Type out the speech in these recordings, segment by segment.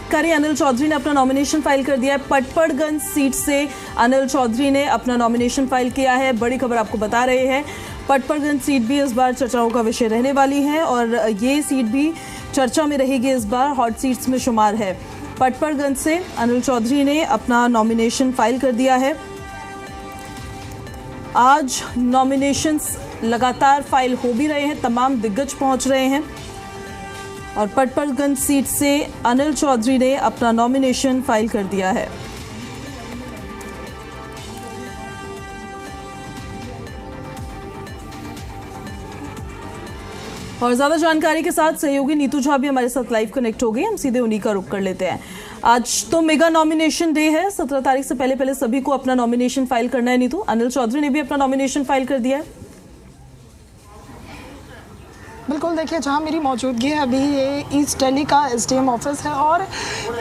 आबकारी अनिल चौधरी ने अपना नॉमिनेशन फाइल कर दिया है। पटपड़गंज सीट से अनिल चौधरी ने अपना नॉमिनेशन फाइल किया है। बड़ी खबर आपको बता रहे हैं, पटपड़गंज सीट भी इस बार चर्चाओं का विषय रहने वाली है और ये सीट भी चर्चा में रहेगी, इस बार हॉट सीट्स में शुमार है। पटपड़गंज से अनिल चौधरी ने अपना नॉमिनेशन फाइल कर दिया है। आज नॉमिनेशंस लगातार फाइल हो भी रहे हैं, तमाम दिग्गज पहुंच रहे हैं और पटपड़गंज सीट से अनिल चौधरी ने अपना नॉमिनेशन फाइल कर दिया है। और ज्यादा जानकारी के साथ सहयोगी नीतू झा भी हमारे साथ लाइव कनेक्ट हो गई। हम सीधे उन्हीं का रुख कर लेते हैं। आज तो मेगा नॉमिनेशन डे है, 17 तारीख से पहले सभी को अपना नॉमिनेशन फाइल करना है। नीतू, अनिल चौधरी ने भी अपना नॉमिनेशन फाइल कर दिया है। बिल्कुल, देखिए जहाँ मेरी मौजूदगी है अभी ये ईस्ट दिल्ली का एसडीएम ऑफिस है और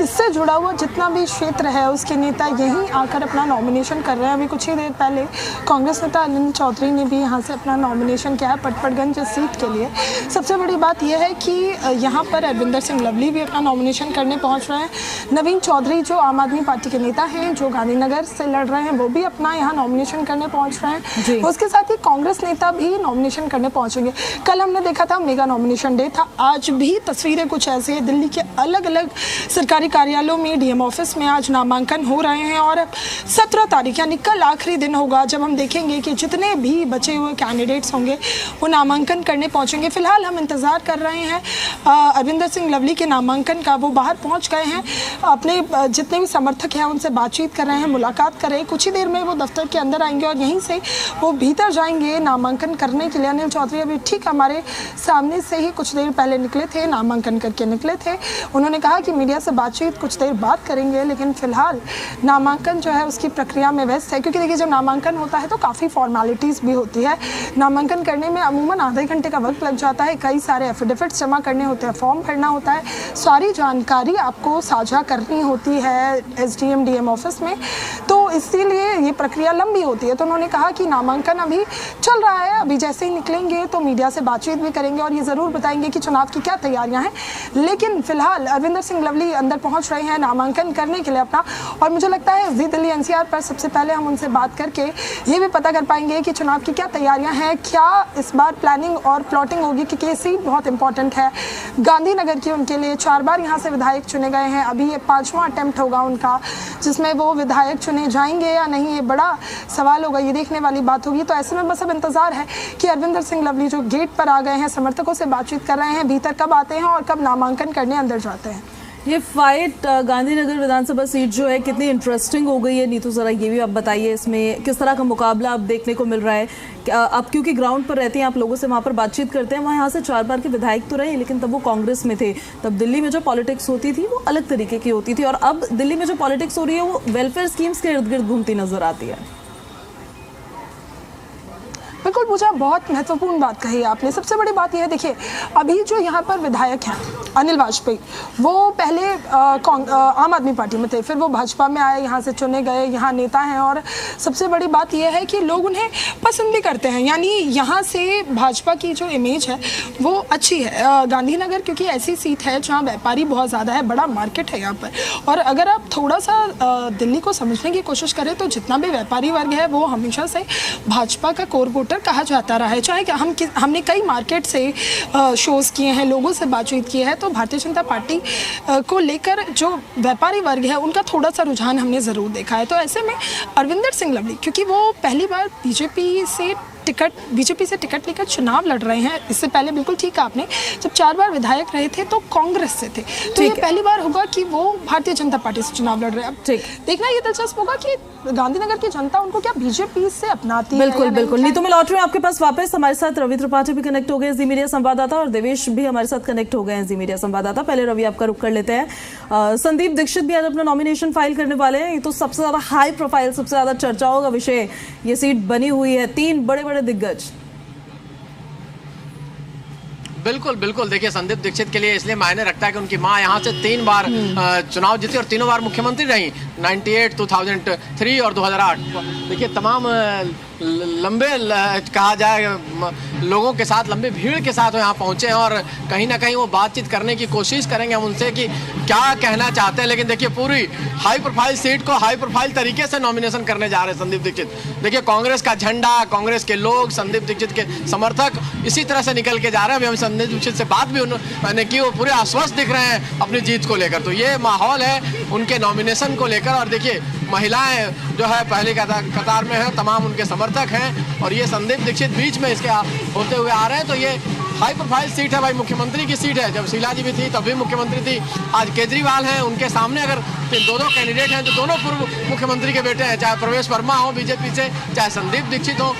इससे जुड़ा हुआ जितना भी क्षेत्र है उसके नेता यहीं आकर अपना नॉमिनेशन कर रहे हैं। अभी कुछ ही देर पहले कांग्रेस नेता अनिल चौधरी ने भी यहाँ से अपना नॉमिनेशन किया है पटपड़गंज सीट के लिए। सबसे बड़ी बात यह है कि यहाँ पर अरविंदर सिंह लवली भी अपना नॉमिनेशन करने पहुँच रहे हैं। नवीन चौधरी जो आम आदमी पार्टी के नेता हैं, जो गांधीनगर से लड़ रहे हैं, वो भी अपना यहाँ नॉमिनेशन करने पहुँच रहे हैं। उसके साथ ही कांग्रेस नेता भी नॉमिनेशन करने पहुँचेंगे। कल हमने देखा था मेगा नॉमिनेशन डे था, आज भी तस्वीरें कुछ ऐसी है। दिल्ली के अलग अलग सरकारी कार्यालयों में, डीएम ऑफिस में आज नामांकन हो रहे हैं और 17 तारीख यानी कल आखिरी दिन होगा जब हम देखेंगे कि जितने भी बचे हुए कैंडिडेट्स होंगे वो नामांकन करने पहुंचेंगे। फिलहाल हम इंतजार कर रहे हैं अरविंदर सिंह लवली के नामांकन का। वो बाहर पहुंच गए हैं, अपने जितने भी समर्थक हैं उनसे बातचीत कर रहे हैं, मुलाकात कर रहे हैं। कुछ ही देर में वो दफ्तर के अंदर आएंगे और यहीं से वो भीतर जाएंगे नामांकन करने के लिए। अनिल चौधरी अभी ठीक हमारे सामने से ही कुछ देर पहले निकले थे, नामांकन करके निकले थे। उन्होंने कहा कि मीडिया से बातचीत कुछ देर बात करेंगे, लेकिन फिलहाल नामांकन जो है उसकी प्रक्रिया में व्यस्त है। क्योंकि देखिए जब नामांकन होता है तो काफ़ी फॉर्मेलिटीज़ भी होती है। नामांकन करने में अमूमन आधे घंटे का वक्त लग जाता है। कई सारे एफिडेविट्स जमा करने होते हैं, फॉर्म भरना होता है, सारी जानकारी आपको साझा करनी होती है एसडीएम डीएम ऑफिस में, तो इसीलिए ये प्रक्रिया लंबी होती है। तो उन्होंने कहा कि नामांकन अभी चल रहा है, अभी जैसे ही निकलेंगे तो मीडिया से बातचीत भी करेंगे और ये ज़रूर बताएंगे कि चुनाव की क्या तैयारियां हैं। लेकिन फिलहाल अरविंदर सिंह लवली अंदर पहुंच रहे हैं नामांकन करने के लिए अपना, और मुझे लगता है जी दिल्ली एनसीआर पर सबसे पहले हम उनसे बात करके ये भी पता कर पाएंगे कि चुनाव की क्या तैयारियां हैं, क्या इस बार प्लानिंग और प्लॉटिंग होगी, क्योंकि ये सीट बहुत इंपॉर्टेंट है गांधीनगर की उनके लिए। 4 बार यहाँ से विधायक चुने गए हैं, अभी ये 5वां अटेम्प्ट होगा उनका जिसमें वो विधायक चुने जाएंगे या नहीं, ये बड़ा सवाल होगा, ये देखने वाली बात होगी। तो ऐसे में बस अब इंतजार है कि अरविंदर सिंह लवली जो गेट पर आ गए हैं, समर्थकों से बातचीत कर रहे हैं, भीतर कब आते हैं और कब नामांकन करने अंदर जाते हैं। ये फाइट गांधीनगर विधानसभा सीट जो है कितनी इंटरेस्टिंग हो गई है नीतू, जरा ये भी आप बताइए, इसमें किस तरह का मुकाबला अब देखने को मिल रहा है। अब क्योंकि ग्राउंड पर रहते हैं आप, लोगों से वहाँ पर बातचीत करते हैं, वहाँ यहाँ से 4 बार के विधायक तो रहे, लेकिन तब वो कांग्रेस में थे। तब दिल्ली में जो पॉलिटिक्स होती थी वो अलग तरीके की होती थी और अब दिल्ली में जो पॉलिटिक्स हो रही है वो वेलफेयर स्कीम्स के इर्द गिर्द घूमती नजर आती है। बिल्कुल, मुझे बहुत महत्वपूर्ण बात कही आपने। सबसे बड़ी बात यह है, देखिए अभी जो यहाँ पर विधायक हैं अनिल वाजपेयी, वो पहले आम आदमी पार्टी में थे, फिर वो भाजपा में आए, यहाँ से चुने गए, यहाँ नेता हैं और सबसे बड़ी बात यह है कि लोग उन्हें पसंद भी करते हैं। यानी यहाँ से भाजपा की जो इमेज है वो अच्छी है। गांधीनगर क्योंकि ऐसी सीट है जहाँ व्यापारी बहुत ज़्यादा है, बड़ा मार्केट है यहाँ पर, और अगर आप थोड़ा सा दिल्ली को समझने की कोशिश करें तो जितना भी व्यापारी वर्ग है वो हमेशा से भाजपा का कोर वोटर कहा जाता रहा है। चाहे कि हमने कई मार्केट से शोज़ किए हैं, लोगों से बातचीत की है, तो भारतीय जनता पार्टी को लेकर जो व्यापारी वर्ग है उनका थोड़ा सा रुझान हमने ज़रूर देखा है। तो ऐसे में अरविंदर सिंह लवली, क्योंकि वो पहली बार बीजेपी से टिकट लेकर चुनाव लड़ रहे हैं, इससे पहले बिल्कुल ठीक आपने, जब 4 बार विधायक रहे थे तो कांग्रेस से थे, तो ये पहली बार होगा कि वो भारतीय जनता पार्टी से चुनाव लड़ रहे हैं। अब देखना ये दिलचस्प होगा कि गांधीनगर की जनता उनको क्या बीजेपी से अपनाती है। बिल्कुल बिल्कुल। नीतू, मैं लौट रही हूँ आपके पास वापस। हमारे साथ रवि त्रिपाठी भी कनेक्ट हो गए, जी मीडिया संवाददाता, और देवेश भी हमारे साथ कनेक्ट हो गए हैं, जी मीडिया संवाददाता। पहले रवि आपका रुख कर लेते हैं। संदीप दीक्षित भी आज अपना नॉमिनेशन फाइल करने वाले हैं। ये तो सबसे ज्यादा हाई प्रोफाइल, सबसे ज्यादा चर्चाओं का विषय ये सीट बनी हुई है, 3 बड़े बड़े दिग्गज। बिल्कुल बिल्कुल, देखिए संदीप दीक्षित के लिए इसलिए मायने रखता है कि उनकी मां यहाँ से 3 बार चुनाव जीती और तीनों बार मुख्यमंत्री रही, 98, 2003 और 2008। देखिए तमाम लंबे कहा जाए लोगों के साथ, लंबी भीड़ के साथ वो यहाँ पहुँचे हैं और कहीं ना कहीं वो बातचीत करने की कोशिश करेंगे हम उनसे कि क्या कहना चाहते हैं। लेकिन देखिए पूरी हाई प्रोफाइल सीट को हाई प्रोफाइल तरीके से नॉमिनेशन करने जा रहे हैं संदीप दीक्षित। देखिए कांग्रेस का झंडा, कांग्रेस के लोग, संदीप दीक्षित के समर्थक इसी तरह से निकल के जा रहे हैं। अभी हम संदीप दीक्षित से बात भी उन्होंने की, वो पूरे आश्वस्त दिख रहे हैं अपनी जीत को लेकर। तो ये माहौल है उनके नॉमिनेशन को लेकर। और देखिए महिलाएं जो है पहले कतार में है, तमाम उनके समर्थक हैं और ये संदीप दीक्षित बीच में इसके होते हुए आ रहे हैं। तो ये हाई प्रोफाइल सीट है भाई, मुख्यमंत्री की सीट है। जब शीला जी भी थी तब भी मुख्यमंत्री थी, आज केजरीवाल हैं, उनके सामने अगर दो कैंडिडेट हैं जो दोनों पूर्व मुख्यमंत्री के बेटे हैं, चाहे प्रवेश वर्मा हो बीजेपी से, चाहे संदीप दीक्षित हो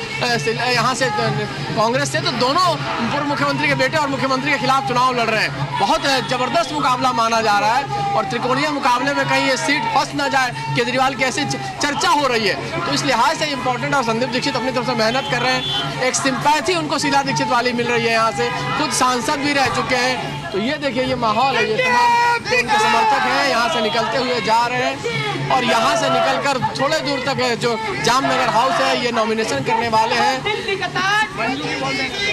यहाँ से कांग्रेस से, तो दोनों पूर्व मुख्यमंत्री के बेटे और मुख्यमंत्री के खिलाफ चुनाव लड़ रहे हैं। बहुत जबरदस्त मुकाबला माना जा रहा है और त्रिकोणीय मुकाबले में कहीं ये सीट फंस ना जाए, केजरीवाल की ऐसी चर्चा हो रही है। तो इस लिहाज से इंपॉर्टेंट और संदीप दीक्षित अपनी तरफ से मेहनत कर रहे हैं। एक सिंपैथी उनको शीला दीक्षित वाली मिल रही है, यहाँ से खुद सांसद भी रह चुके हैं। तो ये देखिए ये माहौल है, ये तमाम जो उनके समर्थक हैं यहाँ से निकलते हुए जा रहे हैं और यहाँ से निकलकर थोड़े दूर तक है जो जामनगर हाउस है, ये नॉमिनेशन करने वाले हैं।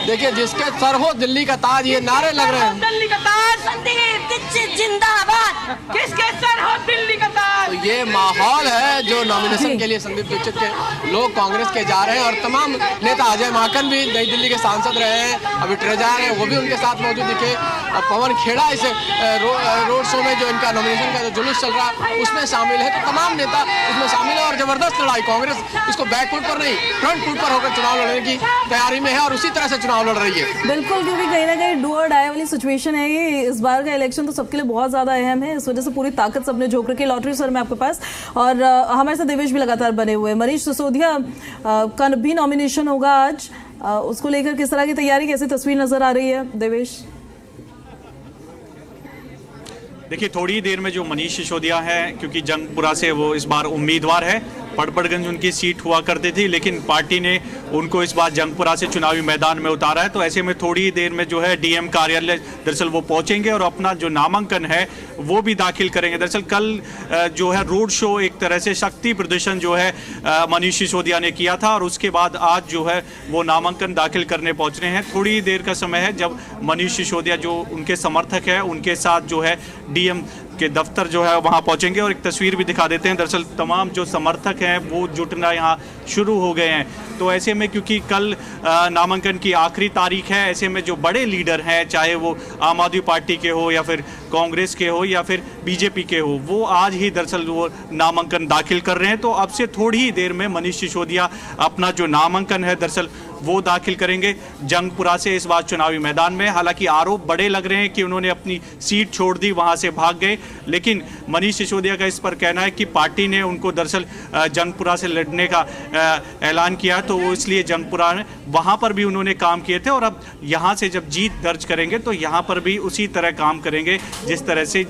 देखिए जिसके सर हो दिल्ली का ताज, ये नारे लग रहे हैं, दिल्ली का ताज संदीप दीक्षित जिंदाबाद, किसके सर हो दिल्ली का ताज। तो ये माहौल है जो नॉमिनेशन के लिए संदीप दीक्षित के लोग कांग्रेस के जा रहे हैं। और तमाम नेता, अजय माकन भी नई दिल्ली के सांसद रहे हैं, अभी ट्रेजर हैं, वो भी उनके साथ मौजूद दिखे। और पवन खेड़ा इस रोड शो में जो इनका नॉमिनेशन का जो जुलूस चल रहा है उसमें शामिल है। तो तमाम नेता उसमें शामिल है और जबरदस्त लड़ाई, कांग्रेस इसको बैक फुट पर नहीं फ्रंट फुट पर होकर चुनाव लड़ने की तैयारी में है और उसी तरह से चुनाव लड़ रही है। बिल्कुल, क्योंकि कहीं ना कहीं डू और डाई वाली सिचुएशन है ये। इस बार का इलेक्शन तो सबके लिए बहुत ज्यादा अहम है, इस वजह से पूरी ताकत सबने झोंक रखी है। लॉटरी सर मैं आपके पास, और हमारे साथ देवेश भी लगातार बने हुए हैं। मनीष सिसोदिया का भी नॉमिनेशन होगा आज, उसको लेकर किस तरह की तैयारी, कैसी तस्वीर नजर आ रही है देवेश? देखिए थोड़ी देर में जो मनीष सिसोदिया है, क्योंकि जंगपुरा से वो इस बार उम्मीदवार है, पड़पड़गंज उनकी सीट हुआ करती थी, लेकिन पार्टी ने उनको इस बार जंगपुरा से चुनावी मैदान में उतारा है। तो ऐसे में थोड़ी देर में जो है डीएम कार्यालय दरअसल वो पहुंचेंगे और अपना जो नामांकन है वो भी दाखिल करेंगे। दरअसल कल जो है रोड शो, एक तरह से शक्ति प्रदर्शन जो है मनीष सिसोदिया ने किया था और उसके बाद आज जो है वो नामांकन दाखिल करने पहुंच रहे हैं। थोड़ी देर का समय है जब मनीष सिसोदिया जो उनके समर्थक है उनके साथ जो है डीएम के दफ्तर जो है वहां पहुंचेंगे। और एक तस्वीर भी दिखा देते हैं, दरअसल तमाम जो समर्थक हैं वो जुटना यहाँ शुरू हो गए हैं। तो ऐसे में क्योंकि कल नामांकन की आखिरी तारीख है, ऐसे में जो बड़े लीडर हैं, चाहे वो आम आदमी पार्टी के हो या फिर कांग्रेस के हो या फिर बीजेपी के हो, वो आज ही दरअसल वो नामांकन दाखिल कर रहे हैं। तो अब से थोड़ी ही देर में मनीष सिसोदिया अपना जो नामांकन है दरअसल वो दाखिल करेंगे जंगपुरा से इस बार चुनावी मैदान में। हालांकि आरोप बड़े लग रहे हैं कि उन्होंने अपनी सीट छोड़ दी, वहां से भाग गए, लेकिन मनीष सिसोदिया का इस पर कहना है कि पार्टी ने उनको दरअसल जंगपुरा से लड़ने का ऐलान किया, तो वो इसलिए जंगपुरा में वहां पर भी उन्होंने काम किए थे और अब यहां से जब जीत दर्ज करेंगे तो यहां पर भी उसी तरह काम करेंगे जिस तरह से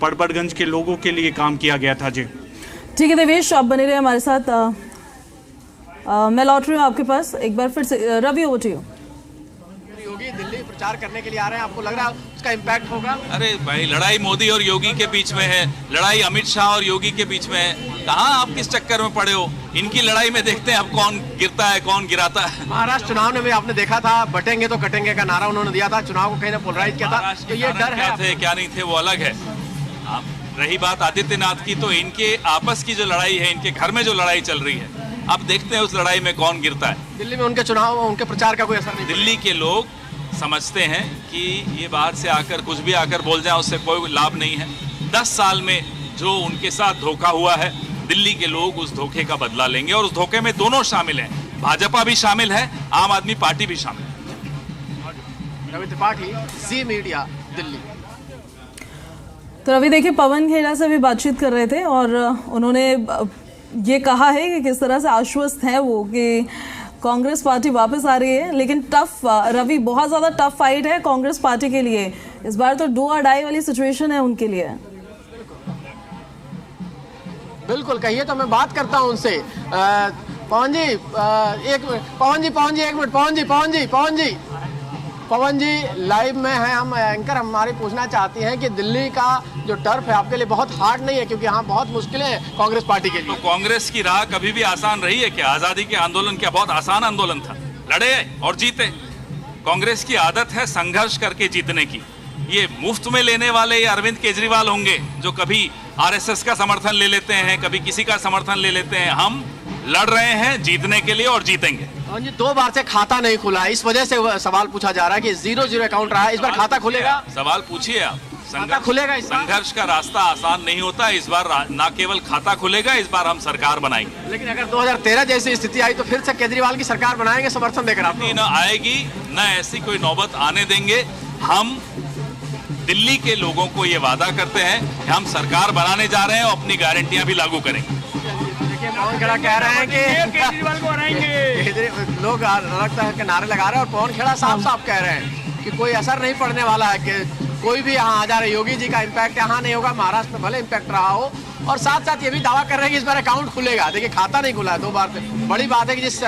पड़पड़गंज के लोगों के लिए काम किया गया था। जी ठीक है देवेश, आप बने रहे हमारे साथ। मैं लौट रही हूँ आपके पास एक बार फिर से। Ravi over to you. Yogi Delhi प्रचार करने के लिए आ रहे हैं, आपको लग रहा है उसका इम्पैक्ट होगा? अरे भाई, लड़ाई मोदी और योगी के बीच में है, लड़ाई अमित शाह और योगी के बीच में है। कहाँ आप किस चक्कर में पड़े हो? इनकी लड़ाई में देखते हैं अब कौन गिरता है कौन गिराता है। महाराष्ट्र चुनाव में भी आपने देखा था, बटेंगे तो कटेंगे का नारा उन्होंने दिया था, चुनाव को कहीं ना पोलराइज किया था। तो ये डर है, थे क्या नहीं थे वो अलग है। रही बात आदित्यनाथ की, तो इनके आपस की जो लड़ाई है, इनके घर में जो लड़ाई चल रही है, अब देखते हैं उस लड़ाई में कौन गिरता है। दिल्ली में उनके चुनाव, उनके प्रचार का कोई असर नहीं? दिल्ली के लोग समझते हैं कि ये बाहर से आकर कुछ भी आकर बोल जाए उससे कोई लाभ नहीं है। 10 साल में जो उनके साथ धोखा हुआ है, दिल्ली के लोग उस धोखे का बदला लेंगे और उस धोखे में दोनों शामिल हैं, भाजपा भी शामिल है, आम आदमी पार्टी भी शामिल है। रवि त्रिपाठी, जी मीडिया, दिल्ली। तो रवि देखिए, पवन खेड़ा से भी बातचीत कर रहे थे और उन्होंने ये कहा है कि किस तरह से आश्वस्त है वो कि कांग्रेस पार्टी वापस आ रही है, लेकिन टफ, रवि बहुत ज़्यादा टफ फाइट है कांग्रेस पार्टी के लिए इस बार। तो डू और डाई वाली सिचुएशन है उनके लिए। बिल्कुल, कहिए तो मैं बात करता हूं उनसे। पवन जी एक मिनट, पवन जी एक मिनट, पवन जी पवन जी लाइव में हैं हम, एंकर हमारी पूछना चाहती हैं कि दिल्ली का जो टर्फ है आपके लिए बहुत हार्ड नहीं है, क्योंकि यहाँ बहुत मुश्किलें हैं कांग्रेस पार्टी के लिए। तो कांग्रेस की राह कभी भी आसान रही है क्या? आजादी के आंदोलन क्या बहुत आसान आंदोलन था? लड़े और जीते। कांग्रेस की आदत है संघर्ष करके जीतने की। ये मुफ्त में लेने वाले ये अरविंद केजरीवाल होंगे जो कभी आरएसएस का समर्थन ले लेते हैं, कभी किसी का समर्थन ले लेते हैं। हम लड़ रहे हैं जीतने के लिए और जीतेंगे। जी 2 बार से खाता नहीं खुला है, इस वजह से सवाल पूछा जा रहा है कि 0-0 अकाउंट रहा है, इस बार खाता खुलेगा? सवाल पूछिए आप। खाता खुलेगा इस बार? संघर्ष का रास्ता आसान नहीं होता। इस बार ना केवल खाता खुलेगा, इस बार हम सरकार बनाएंगे। लेकिन अगर 2013 जैसी स्थिति आई तो फिर से केजरीवाल की सरकार बनाएंगे समर्थन देकर? आप न आएगी न ऐसी कोई नौबत आने देंगे। हम दिल्ली के लोगों को ये वादा करते हैं कि हम सरकार बनाने जा रहे हैं और अपनी गारंटियां भी लागू करेंगे। पवन खेड़ा कह रहे हैं कि केजरीवाल को हराएंगे। लोग अलग तरह के नारे लगा रहे हैं और पवन खेड़ा साफ साफ कह रहे हैं कि कोई असर नहीं पड़ने वाला है, कि कोई भी यहाँ आ जा रहे, योगी जी का इम्पैक्ट यहाँ नहीं होगा, महाराष्ट्र में भले इम्पैक्ट रहा हो। और साथ साथ ये भी दावा कर रहे हैं कि इस बार अकाउंट खुलेगा। देखिए खाता नहीं खुला है 2 बार से। बड़ी बात है कि जिस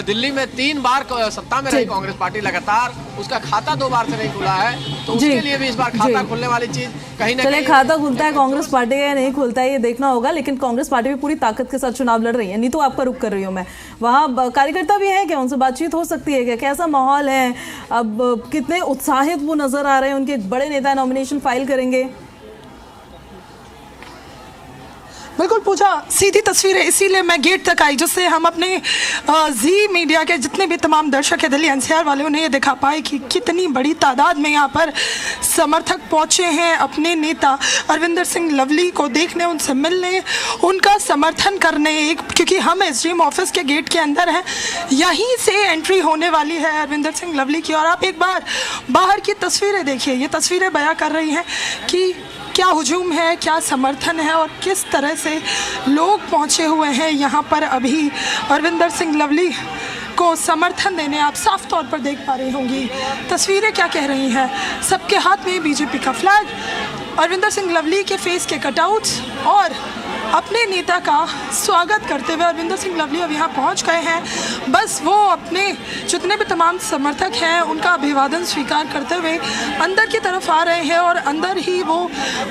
दिल्ली में 3 बार सत्ता में रही कांग्रेस पार्टी लगातार, उसका खाता 2 बार से नहीं खुला है, तो उसके लिए भी इस बार खाता खुलने वाली चीज कहीं ना कहीं। खाता खुलता है कांग्रेस पार्टी का या नहीं खुलता है ये देखना होगा, लेकिन कांग्रेस पार्टी भी पूरी ताकत के साथ चुनाव लड़ रही है। नीतू आपका रुख कर रही हूँ मैं, वहाँ कार्यकर्ता भी है क्या? उनसे बातचीत हो सकती है क्या? कैसा माहौल है? अब कितने उत्साहित वो नजर आ रहे हैं? उनके बड़े नेता नॉमिनेशन फाइल करेंगे। बिल्कुल पूजा, सीधी तस्वीरें इसीलिए मैं गेट तक आई जिससे हम अपने जी मीडिया के जितने भी तमाम दर्शक है दिल्ली एनसीआर वाले उन्हें ये दिखा पाए कि कितनी बड़ी तादाद में यहाँ पर समर्थक पहुँचे हैं अपने नेता अरविंदर सिंह लवली को देखने, उनसे मिलने, उनका समर्थन करने। क्योंकि हम एसडीएम ऑफिस के गेट के अंदर हैं, यहीं से एंट्री होने वाली है अरविंदर सिंह लवली की। और आप एक बार बाहर की तस्वीरें देखिए, ये तस्वीरें बयां कर रही हैं कि क्या हुजूम है, क्या समर्थन है और किस तरह से लोग पहुंचे हुए हैं यहाँ पर अभी अरविंदर सिंह लवली को समर्थन देने। आप साफ तौर पर देख पा रही होंगी तस्वीरें क्या कह रही हैं। सबके हाथ में बीजेपी का फ्लैग, अरविंदर सिंह लवली के फेस के कटआउट्स और अपने नेता का स्वागत करते हुए अरविंदर सिंह लवली अब यहाँ पहुँच गए हैं। बस वो अपने जितने भी तमाम समर्थक हैं उनका अभिवादन स्वीकार करते हुए अंदर की तरफ आ रहे हैं और अंदर ही वो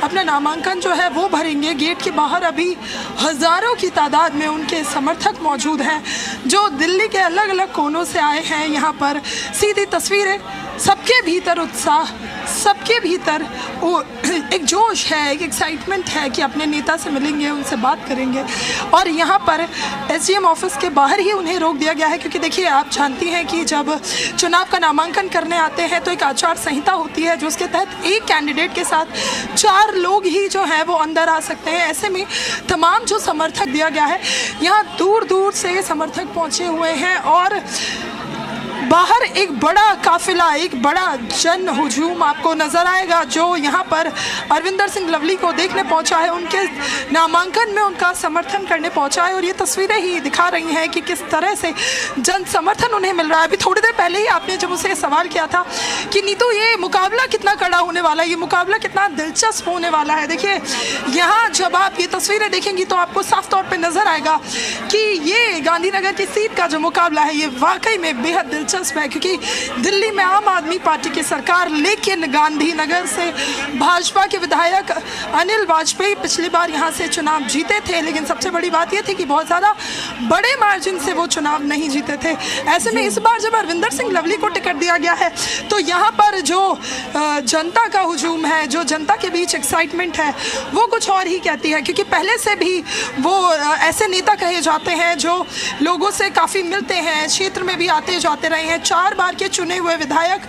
अपना नामांकन जो है वो भरेंगे। गेट के बाहर अभी हज़ारों की तादाद में उनके समर्थक मौजूद हैं जो दिल्ली के अलग अलग कोनों से आए हैं यहाँ पर। सीधी तस्वीरें, सबके भीतर उत्साह, सबके भीतर वो एक जोश है, एक एक्साइटमेंट है कि अपने नेता से मिलेंगे, उनसे बात करेंगे। और यहाँ पर एसडीएम ऑफिस के बाहर ही उन्हें रोक दिया गया है क्योंकि देखिए आप जानती हैं कि जब चुनाव का नामांकन करने आते हैं तो एक आचार संहिता होती है जो उसके तहत एक कैंडिडेट के साथ 4 लोग ही जो हैं वो अंदर आ सकते हैं। ऐसे में तमाम जो समर्थक दिया गया है, यहाँ दूर दूर से समर्थक पहुँचे हुए हैं और बाहर एक बड़ा काफिला, एक बड़ा जन हुजूम आपको नजर आएगा जो यहाँ पर अरविंदर सिंह लवली को देखने पहुँचा है, उनके नामांकन में उनका समर्थन करने पहुँचा है। और ये तस्वीरें ही दिखा रही हैं कि किस तरह से जन समर्थन उन्हें मिल रहा है। अभी थोड़ी देर पहले ही आपने जब उसे सवाल किया था कि नीतू ये मुकाबला कितना कड़ा होने वाला है, ये मुकाबला कितना दिलचस्प होने वाला है। देखिए यहाँ जब आप ये तस्वीरें देखेंगी तो आपको साफ तौर पर नजर आएगा कि ये गांधीनगर की सीट का जो मुकाबला है ये वाकई में बेहद दिलचस्प है क्योंकि दिल्ली में आम आदमी पार्टी की सरकार, लेकिन गांधीनगर से भाजपा के विधायक अनिल वाजपेयी पिछली बार यहां से चुनाव जीते थे, लेकिन सबसे बड़ी बात यह थी कि बहुत ज़्यादा बड़े मार्जिन से वो चुनाव नहीं जीते थे। ऐसे में इस बार जब अरविंदर सिंह लवली को टिकट दिया गया है तो यहाँ पर जो जनता का हुजूम है, जो जनता के बीच एक्साइटमेंट है वो कुछ और ही कहती है क्योंकि पहले से भी वो ऐसे नेता कहे जाते हैं जो लोगों से काफ़ी मिलते हैं, क्षेत्र में भी आते जाते रहे हैं, 4 बार के चुने हुए विधायक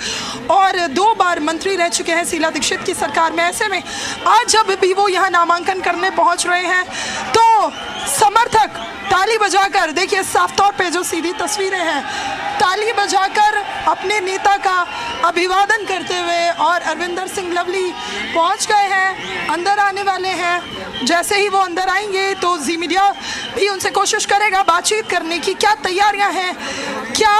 और 2 बार मंत्री रह चुके हैं शीला दीक्षित की सरकार में। ऐसे में आज जब भी वो यहाँ नामांकन करने पहुँच रहे हैं तो समर्थक ताली बजाकर, देखिए साफ तौर पे जो सीधी तस्वीरें हैं, ताली बजाकर अपने नेता का अभिवादन करते हुए और अरविंदर सिंह लवली पहुँच गए हैं, अंदर आने वाले हैं जैसे ही वो अंदर आएंगे तो जी मीडिया भी उनसे कोशिश करेगा बातचीत करने की। क्या तैयारियां हैं, क्या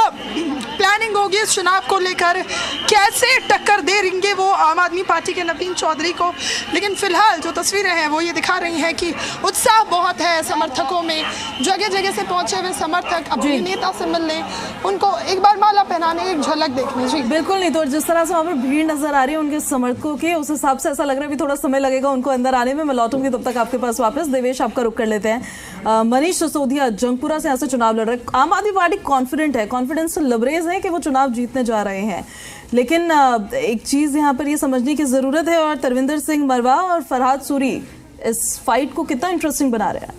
प्लानिंग होगी इस चुनाव को लेकर, कैसे टक्कर देंगे वो आम आदमी पार्टी के नवीन चौधरी को। लेकिन फिलहाल जो तस्वीरें हैं वो ये दिखा रही हैं कि उत्साह बहुत है समर्थकों में। जगह जगह से पहुंचे हुए समर्थक अपने नेता से मिलने, उनको एक बार माला पहनाने, एक झलक देखने। जी बिल्कुल नहीं, तो जिस तरह से वहाँ पर भीड़ नजर आ रही है उनके समर्थकों की, उस हिसाब से ऐसा लग रहा है भी थोड़ा समय लगेगा उनको अंदर आने में। मैं लौटूंगी तब तक आपके पास वापस। देवेश, आपका रुख कर लेते हैं। मनीष सिसोदिया जंगपुरा से यहाँ से चुनाव लड़ रहे हैं। आम आदमी पार्टी कॉन्फिडेंट है, कॉन्फिडेंस से लबरेज है कि वो चुनाव जीतने जा रहे हैं, लेकिन एक चीज यहाँ पर ये समझने की जरूरत है, और तरविंदर सिंह मरवा और फरहाद सूरी इस फाइट को कितना इंटरेस्टिंग बना रहे हैं।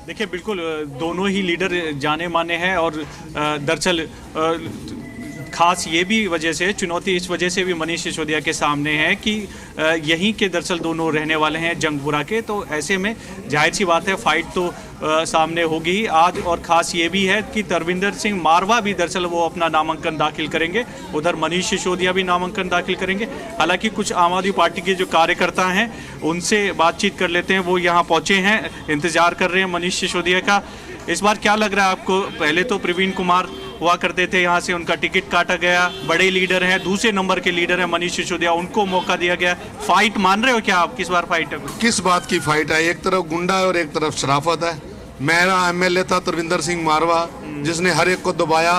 देखिए, बिल्कुल दोनों ही लीडर जाने माने हैं, और दरअसल खास ये भी वजह से, चुनौती इस वजह से भी मनीष सिसोदिया के सामने है कि यहीं के दरअसल दोनों रहने वाले हैं जंगपुरा के, तो ऐसे में जाहिर सी बात है फाइट तो सामने होगी ही आज। और ख़ास ये भी है कि तरविंदर सिंह मारवा भी दरअसल वो अपना नामांकन दाखिल करेंगे, उधर मनीष सिसोदिया भी नामांकन दाखिल करेंगे। हालांकि कुछ आम आदमी पार्टी के जो कार्यकर्ता हैं उनसे बातचीत कर लेते हैं, वो यहाँ पहुँचे हैं, इंतज़ार कर रहे हैं मनीष सिसोदिया का। इस बार क्या लग रहा है आपको? पहले तो प्रवीण कुमार हुआ करते थे, यहाँ से उनका टिकट काटा गया, बड़े लीडर हैं, दूसरे नंबर के लीडर हैं मनीष सिसोदिया, उनको मौका दिया गया। फाइट मान रहे हो क्या आप? किस बार फाइट है? किस बात की फाइट है? एक तरफ गुंडा है और एक तरफ शराफत है। मेरा एमएलए था तरविंदर सिंह मारवा, जिसने हर एक को दबाया,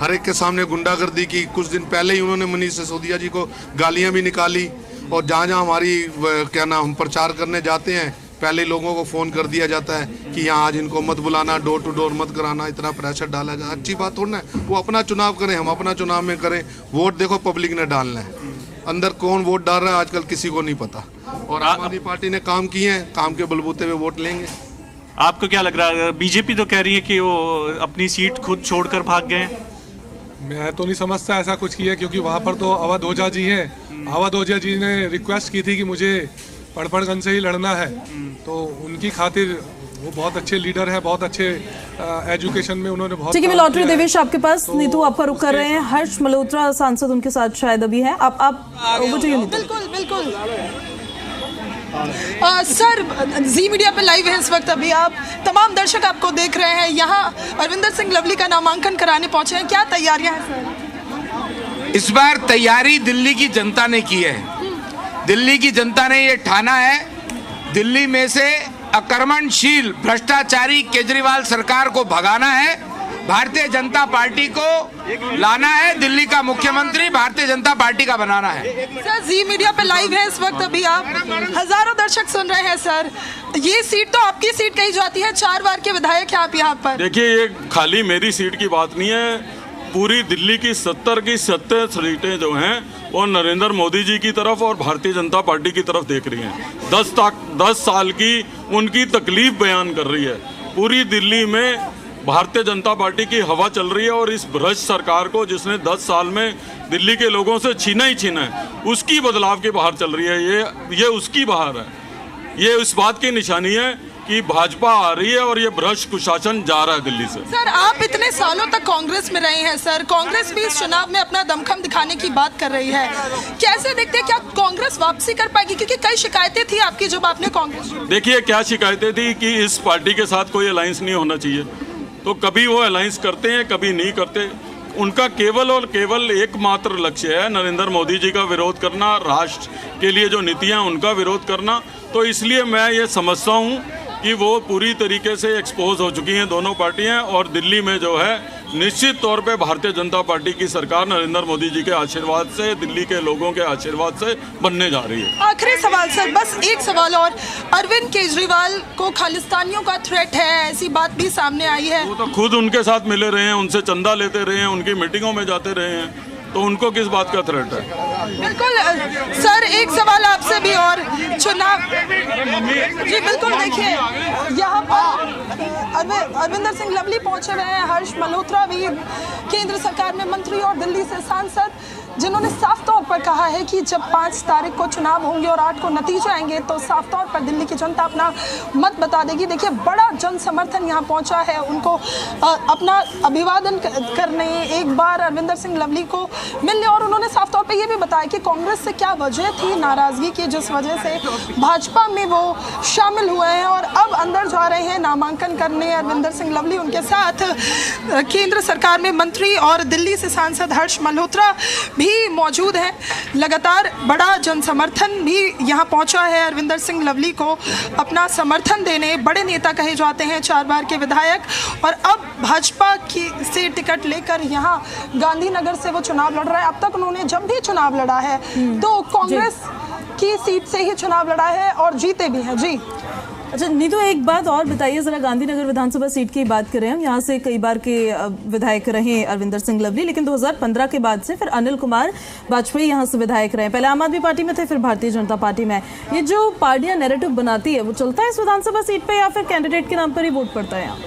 हर एक के सामने गुंडागर्दी की। कुछ दिन पहले ही उन्होंने मनीष सिसोदिया जी को गालियां भी निकाली, और जहाँ जहाँ हमारी क्या नाम हम प्रचार करने जाते हैं पहले लोगों को फ़ोन कर दिया जाता है कि यहाँ आज इनको मत बुलाना, डोर टू डोर मत कराना, इतना प्रेशर डाला जाए। अच्छी बात थोड़ी ना, वो अपना चुनाव करें, हम अपना चुनाव में करें। वोट देखो पब्लिक ने डालना है, अंदर कौन वोट डाल रहा है आजकल किसी को नहीं पता। और आम आदमी पार्टी ने काम किए हैं, काम के बलबूते पे वोट लेंगे। आपको क्या लग रहा है? बीजेपी तो कह रही है कि वो अपनी सीट खुद छोड़कर भाग गए। मैं तो नहीं समझता ऐसा कुछ किया, क्योंकि वहाँ पर तो अवध ओझा जी हैं। अवध ओझा जी ने रिक्वेस्ट की थी कि मुझे पड़पड़गंज से ही लड़ना है, तो उनकी खातिर वो बहुत अच्छे लीडर हैं, बहुत अच्छे एजुकेशन में उन्होंने बहुत। ठीक है, मैं लौट रही देवेश आपके पास। तो नीतू आपका रुख कर रहे हैं, हर्ष मल्होत्रा सांसद उनके साथ शायद अभी हैं। आप बिल्कुल बिल्कुल सर, जी मीडिया पे लाइव है इस वक्त। अभी आप तमाम दर्शक आपको देख रहे हैं, यहाँ अरविंदर सिंह लवली का नामांकन कराने पहुंचे हैं। क्या तैयारियां हैं सर? इस बार तैयारी दिल्ली की जनता ने की है। दिल्ली की जनता ने ये ठाना है, दिल्ली में से आक्रमणशील भ्रष्टाचारी केजरीवाल सरकार को भगाना है, भारतीय जनता पार्टी को लाना है, दिल्ली का मुख्यमंत्री भारतीय जनता पार्टी का बनाना है। सर, जी मीडिया पे लाइव है इस वक्त। अभी आप हजारों दर्शक सुन रहे हैं। सर, ये सीट तो आपकी सीट कही जाती है, 4 बार के विधायक हैं आप यहाँ पर। देखिए, ये खाली मेरी सीट की बात नहीं है, पूरी दिल्ली की 70 की 70 सीटें जो हैं वो नरेंद्र मोदी जी की तरफ और भारतीय जनता पार्टी की तरफ देख रही हैं। 10 साल की उनकी तकलीफ बयान कर रही है। पूरी दिल्ली में भारतीय जनता पार्टी की हवा चल रही है, और इस भ्रष्ट सरकार को जिसने 10 साल में दिल्ली के लोगों से छीना ही छीना है, उसकी बदलाव की बहार चल रही है। ये उसकी बहार है। ये इस बात की निशानी है कि भाजपा आ रही है और ये भ्रष्ट कुशासन जा रहा है दिल्ली से। सर, आप इतने सालों तक कांग्रेस में रहे हैं सर, कांग्रेस भी इस चुनाव में अपना दमखम दिखाने की बात कर रही है। कैसे देखते हैं, क्या कांग्रेस वापसी कर पाएगी? क्योंकि कई शिकायतें थी आपकी जब आपने कांग्रेस। देखिए, क्या शिकायतें थी कि इस पार्टी के साथ कोई अलायंस नहीं होना चाहिए, तो कभी वो अलायंस करते हैं, कभी नहीं करते। उनका केवल और केवल एकमात्र लक्ष्य है नरेंद्र मोदी जी का विरोध करना, राष्ट्र के लिए जो नीतियां उनका विरोध करना। तो इसलिए मैं ये समझता हूँ कि वो पूरी तरीके से एक्सपोज हो चुकी हैं दोनों पार्टियां, और दिल्ली में जो है निश्चित तौर पे भारतीय जनता पार्टी की सरकार नरेंद्र मोदी जी के आशीर्वाद से, दिल्ली के लोगों के आशीर्वाद से बनने जा रही है। आखिरी सवाल सर, बस एक सवाल और। अरविंद केजरीवाल को खालिस्तानियों का थ्रेट है, ऐसी बात भी सामने आई है। वो तो खुद उनके साथ मिले रहे हैं, उनसे चंदा लेते रहे हैं, उनकी मीटिंगों में जाते रहे हैं, तो उनको किस बात का थ्रेट है? बिल्कुल सर, एक सवाल आपसे भी और। चुनाव जी बिल्कुल, देखिए यहाँ पर अरविंदर सिंह लवली पहुंचे हुए हैं, हर्ष मल्होत्रा भी केंद्र सरकार में मंत्री और दिल्ली से सांसद, जिन्होंने साफ तौर पर कहा है कि जब 5 तारीख को चुनाव होंगे और 8 को नतीजे आएंगे तो साफ तौर पर दिल्ली की जनता अपना मत बता देगी। देखिए, बड़ा जन समर्थन यहाँ पहुँचा है उनको अपना अभिवादन करने, एक बार अरविंदर सिंह लवली को मिलने। और उन्होंने साफ तौर पे ये भी बताया कि कांग्रेस से क्या वजह थी नाराज़गी की, जिस वजह से भाजपा में वो शामिल हुए हैं और अब अंदर जा रहे हैं नामांकन करने। अरविंदर सिंह लवली, उनके साथ केंद्र सरकार में मंत्री और दिल्ली से सांसद हर्ष मल्होत्रा भी मौजूद हैं। लगातार बड़ा जन समर्थन भी यहाँ पहुँचा है अरविंदर सिंह लवली को अपना समर्थन देने। बड़े नेता कहे जाते हैं, 4 बार के विधायक, और अब भाजपा की से टिकट लेकर यहाँ गांधीनगर से वो चुनाव लड़ रहा है। अब तक उन्होंने जब भी चुनाव लड़ा है तो कांग्रेस की सीट से ही चुनाव लड़ा है और जीते भी हैं। जी अच्छा नीतू, एक बात और बताइए जरा, गांधीनगर विधानसभा सीट की बात करें हम, यहाँ से कई बार के विधायक रहे अरविंदर सिंह लवली, लेकिन 2015 के बाद से फिर अनिल कुमार वाजपेयी यहाँ से विधायक रहे। पहले आम आदमी पार्टी में थे, फिर भारतीय जनता पार्टी में। ये जो पार्टियां नैरेटिव बनाती है वो चलता है इस विधानसभा सीट पे या फिर कैंडिडेट के नाम पर ही वोट पड़ता है यहाँ?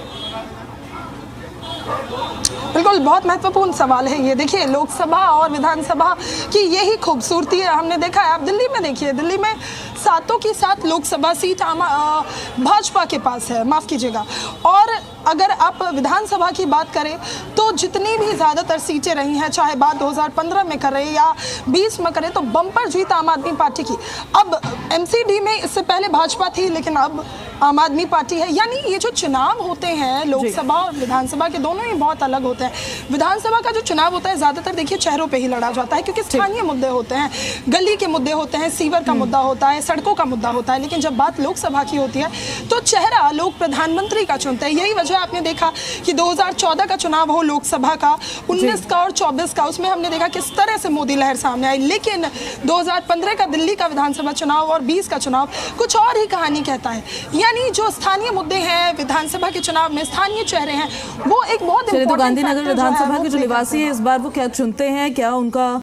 बिल्कुल, बहुत महत्वपूर्ण सवाल है ये। देखिए, लोकसभा और विधानसभा की यही खूबसूरती है। हमने देखा है, आप दिल्ली में देखिए, दिल्ली में 7 की 7 लोकसभा सीट भाजपा के पास है, माफ़ कीजिएगा। और अगर आप विधानसभा की बात करें तो जितनी भी ज़्यादातर सीटें रही हैं, चाहे बात 2015 में करें या 20 में करें, तो बम्पर जीत आम आदमी पार्टी की। अब एमसीडी में इससे पहले भाजपा थी, लेकिन अब आम आदमी पार्टी है। यानी ये जो चुनाव होते हैं लोकसभा और विधानसभा के, दोनों ही बहुत अलग होते हैं। विधानसभा का जो चुनाव होता है ज़्यादातर देखिए चेहरों पे ही लड़ा जाता है, क्योंकि स्थानीय मुद्दे होते हैं, गली के मुद्दे होते हैं, सीवर का मुद्दा होता है, सड़कों का मुद्दा होता है। लेकिन जब बात लोकसभा की होती है तो चेहरा लोग प्रधानमंत्री का चुनते हैं। यही वजह आपने देखा कि 2014 का चुनाव हो लोकसभा का, 19 का और 24 का, उसमें हमने देखा किस तरह से मोदी लहर सामने आई। लेकिन 2015 का दिल्ली का विधानसभा चुनाव और 20 का चुनाव कुछ और ही कहानी कहता है। यानी जो स्थानीय मुद्दे हैं विधानसभा के चुनाव में, स्थानीय चेहरे हैं, वो एक बहुत गांधीनगर विधानसभा के जो निवासी है इस बार वो क्या चुनते हैं, क्या उनका